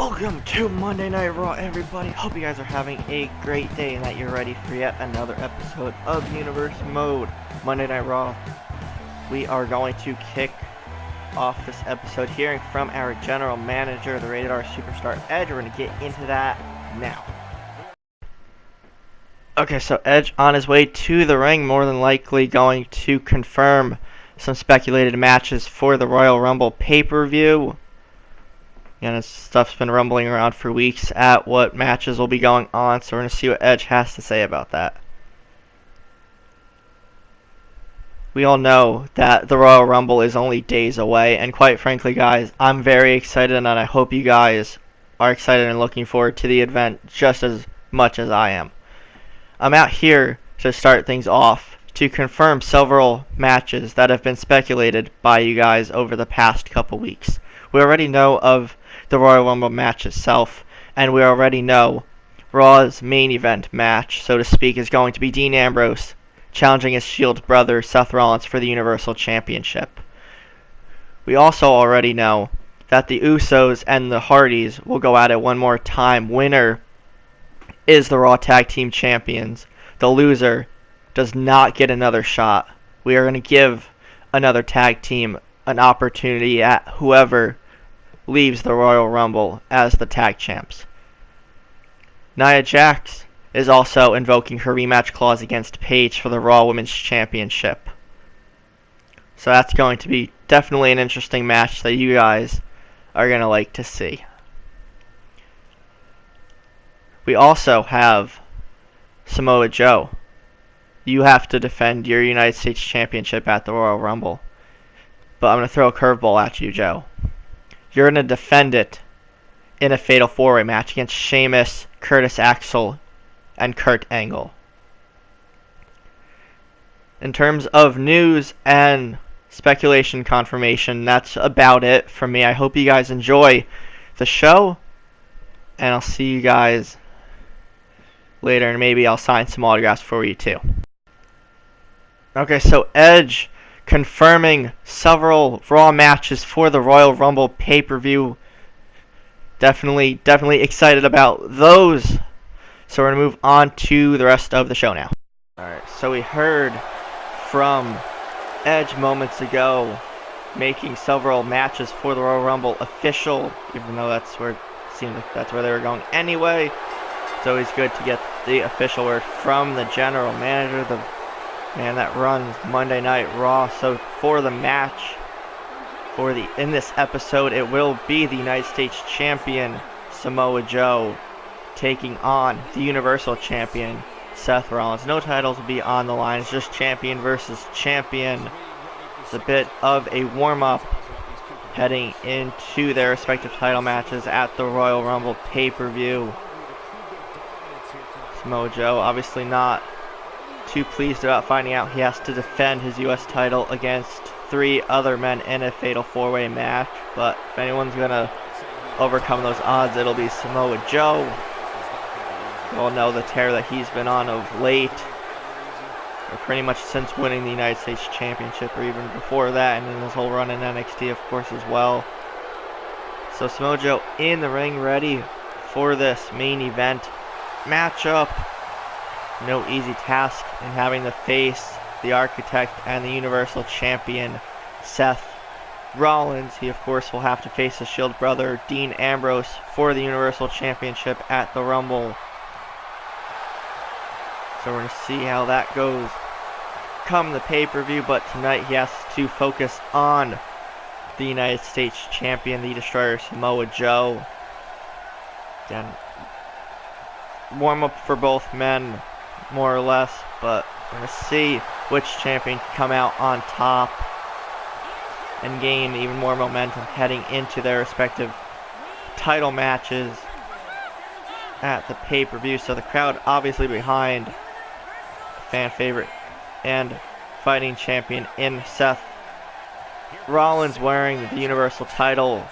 Welcome to Monday Night Raw, everybody. Hope you guys are having a great day and that you're ready for yet another episode of Universe Mode Monday Night Raw. We are going to kick off this episode hearing from our general manager, the Rated R Superstar Edge. We're going to get into that now. Okay, so Edge on his way to the ring, more than likely going to confirm some speculated matches for the Royal Rumble pay-per-view. And this stuff's been rumbling around for weeks at what matches will be going on, so we're going to see what Edge has to say about that. We all know that the Royal Rumble is only days away, and quite frankly, guys, I'm very excited, and I hope you guys are excited and looking forward to the event just as much as I am. I'm out here to start things off to confirm several matches that have been speculated by you guys over the past couple weeks. We already know of the Royal Rumble match itself, and we already know Raw's main event match, so to speak, is going to be Dean Ambrose challenging his Shield brother Seth Rollins for the Universal Championship. We also already know that the Usos and the Hardys will go at it one more time. Winner is the Raw Tag Team Champions. The loser does not get another shot. We are going to give another tag team an opportunity at whoever leaves the Royal Rumble as the tag champs. Nia Jax is also invoking her rematch clause against Paige for the Raw Women's Championship. So that's going to be definitely an interesting match that you guys are going to like to see. We also have Samoa Joe. You have to defend your United States Championship at the Royal Rumble. But I'm going to throw a curveball at you, Joe. You're going to defend it in a Fatal 4-Way match against Sheamus, Curtis Axel, and Kurt Angle. In terms of news and speculation confirmation, that's about it for me. I hope you guys enjoy the show, and I'll see you guys later, and maybe I'll sign some autographs for you too. Okay, so Edge confirming several Raw matches for the Royal Rumble pay-per-view. Definitely excited about those. So we're going to move on to the rest of the show now. Alright, so we heard from Edge moments ago making several matches for the Royal Rumble official, even though that's where it seemed like that's where they were going anyway. It's always good to get the official word from the general manager, the man that runs Monday Night Raw. So for the match, in this episode, it will be the United States Champion Samoa Joe taking on the Universal Champion Seth Rollins. No titles will be on the line. It's just champion versus champion. It's a bit of a warm-up heading into their respective title matches at the Royal Rumble pay-per-view. Samoa Joe obviously not too pleased about finding out he has to defend his U.S. title against 3 other men in a Fatal 4-Way match. But if anyone's going to overcome those odds, it'll be Samoa Joe. We all know the tear that he's been on of late, or pretty much since winning the United States Championship, or even before that, and in his whole run in NXT, of course, as well. So Samoa Joe in the ring, ready for this main event matchup. No easy task in having to face the Architect and the Universal Champion Seth Rollins. He of course will have to face his Shield brother Dean Ambrose for the Universal Championship at the Rumble. So we're going to see how that goes come the pay-per-view, but tonight he has to focus on the United States Champion, the Destroyer Samoa Joe. Again, warm up for both men, more or less, but we're going to see which champion can come out on top and gain even more momentum heading into their respective title matches at the pay-per-view. So the crowd obviously behind fan favorite and fighting champion in Seth Rollins, wearing the Universal title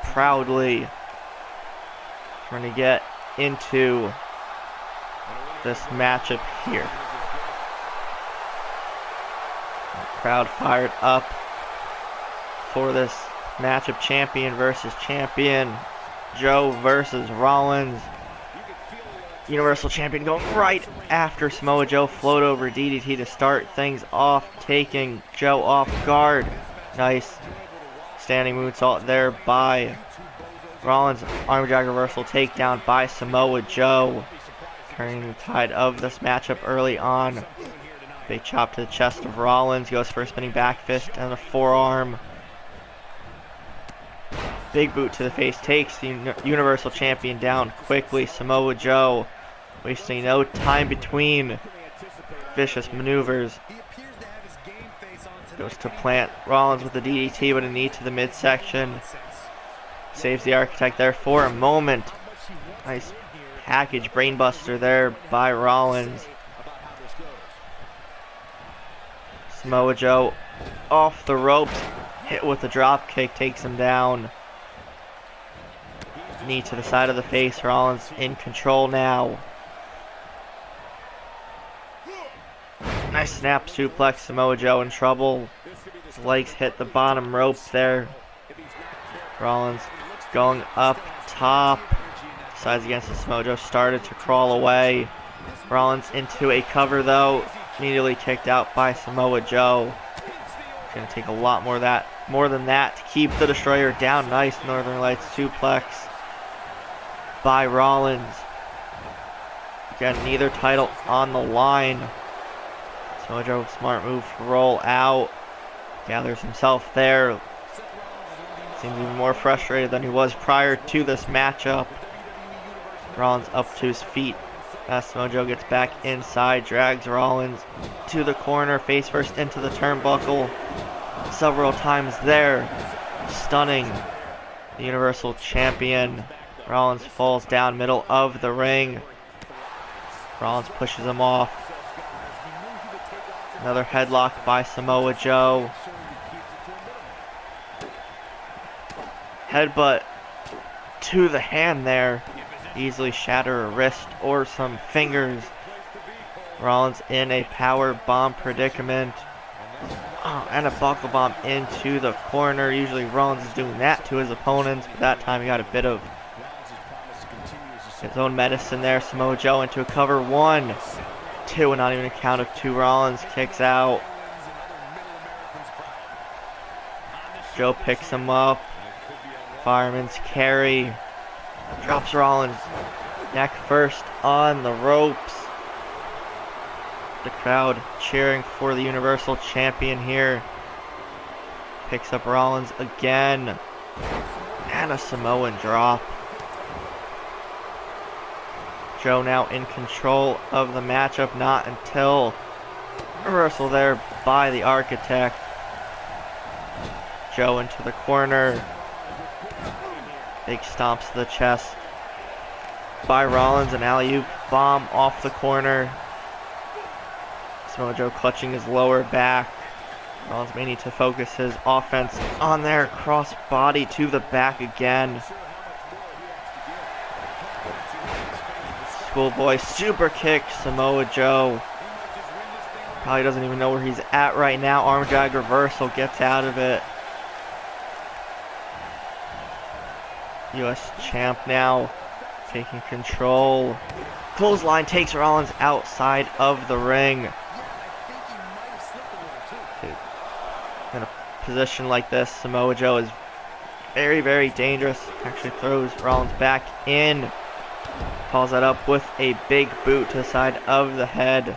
proudly. We're going to get into this matchup here. Crowd fired up for this matchup, champion versus champion. Joe versus Rollins. Universal Champion going right after Samoa Joe. Float over DDT to start things off, taking Joe off guard. Nice standing moonsault there by Rollins. Arm drag reversal takedown by Samoa Joe. Turning the tide of this matchup early on. Big chop to the chest of Rollins. Goes for a spinning back fist and a forearm. Big boot to the face. Takes the Universal Champion down quickly. Samoa Joe wasting no time between vicious maneuvers. Goes to plant Rollins with the DDT, but a knee to the midsection. Saves the Architect there for a moment. Nice package brainbuster there by Rollins. Samoa Joe off the ropes. Hit with a drop kick, takes him down. Knee to the side of the face. Rollins in control now. Nice snap suplex. Samoa Joe in trouble. His legs hit the bottom rope there. Rollins going up top. Sides against the Samoa Joe started to crawl away. Rollins into a cover though. Immediately kicked out by Samoa Joe. It's going to take a lot more than that to keep the Destroyer down. Nice Northern Lights suplex by Rollins. Again, neither title on the line. Samoa Joe, smart move to roll out. Gathers himself there. Seems even more frustrated than he was prior to this matchup. Rollins up to his feet. As Samoa Joe gets back inside, drags Rollins to the corner, face first into the turnbuckle. Several times there. Stunning the Universal Champion. Rollins falls down middle of the ring. Rollins pushes him off. Another headlock by Samoa Joe. Headbutt to the hand there. Easily shatter a wrist or some fingers. Rollins in a power bomb predicament. Oh, and a buckle bomb into the corner. Usually Rollins is doing that to his opponents, but that time he got a bit of his own medicine there. Samoa Joe into a cover. 1, 2, and not even a count of 2. Rollins kicks out. Joe picks him up. Fireman's carry. Drops Rollins neck first on the ropes. The crowd cheering for the Universal Champion here. Picks up Rollins again. And a Samoan drop. Joe now in control of the matchup. Not until reversal there by the Architect. Joe into the corner. Big stomps to the chest by Rollins. An alley-oop bomb off the corner. Samoa Joe clutching his lower back. Rollins may need to focus his offense on their cross body to the back again. Schoolboy super kick. Samoa Joe probably doesn't even know where he's at right now. Arm drag reversal, gets out of it. US champ now taking control. Clothesline takes Rollins outside of the ring. In a position like this, Samoa Joe is very, very dangerous. Actually throws Rollins back in. Follows that up with a big boot to the side of the head.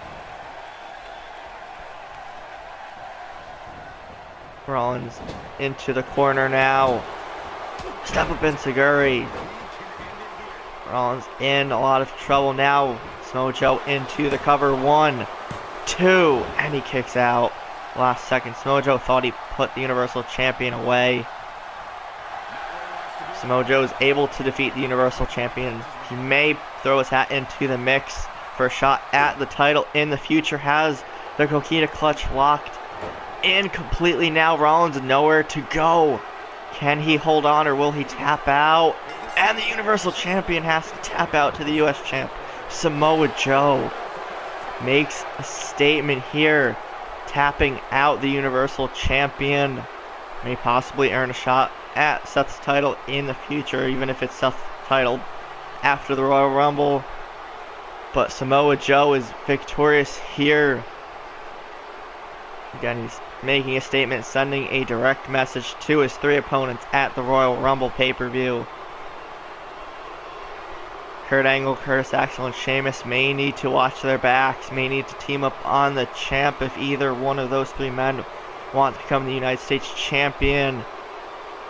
Rollins into the corner now. Step up enziguri. Rollins in a lot of trouble now. Samoa Joe into the cover. 1, 2, and he kicks out. Last second, Samoa Joe thought he put the Universal Champion away. Samoa Joe is able to defeat the Universal Champion. He may throw his hat into the mix for a shot at the title in the future. Has the Coquina clutch locked in completely now. Rollins nowhere to go. Can he hold on or will he tap out? And the Universal Champion has to tap out to the US Champ. Samoa Joe makes a statement here, tapping out the Universal Champion. May possibly earn a shot at Seth's title in the future, even if it's Seth's title after the Royal Rumble. But Samoa Joe is victorious here. Again, he's making a statement, sending a direct message to his 3 opponents at the Royal Rumble pay-per-view. Kurt Angle, Curtis Axel, and Sheamus may need to watch their backs, may need to team up on the champ if either one of those 3 men want to become the United States champion.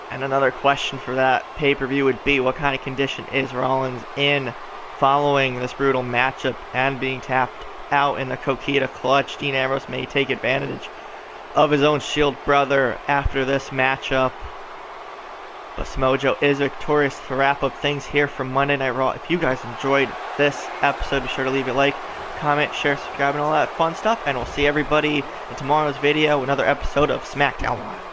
And another question for that pay-per-view would be, what kind of condition is Rollins in following this brutal matchup and being tapped out in the Coquina clutch? Dean Ambrose may take advantage of his own Shield brother after this matchup. But Samoa Joe is victorious to wrap up things here from Monday Night Raw. If you guys enjoyed this episode, be sure to leave a like, comment, share, subscribe, and all that fun stuff. And we'll see everybody in tomorrow's video, another episode of SmackDown Live.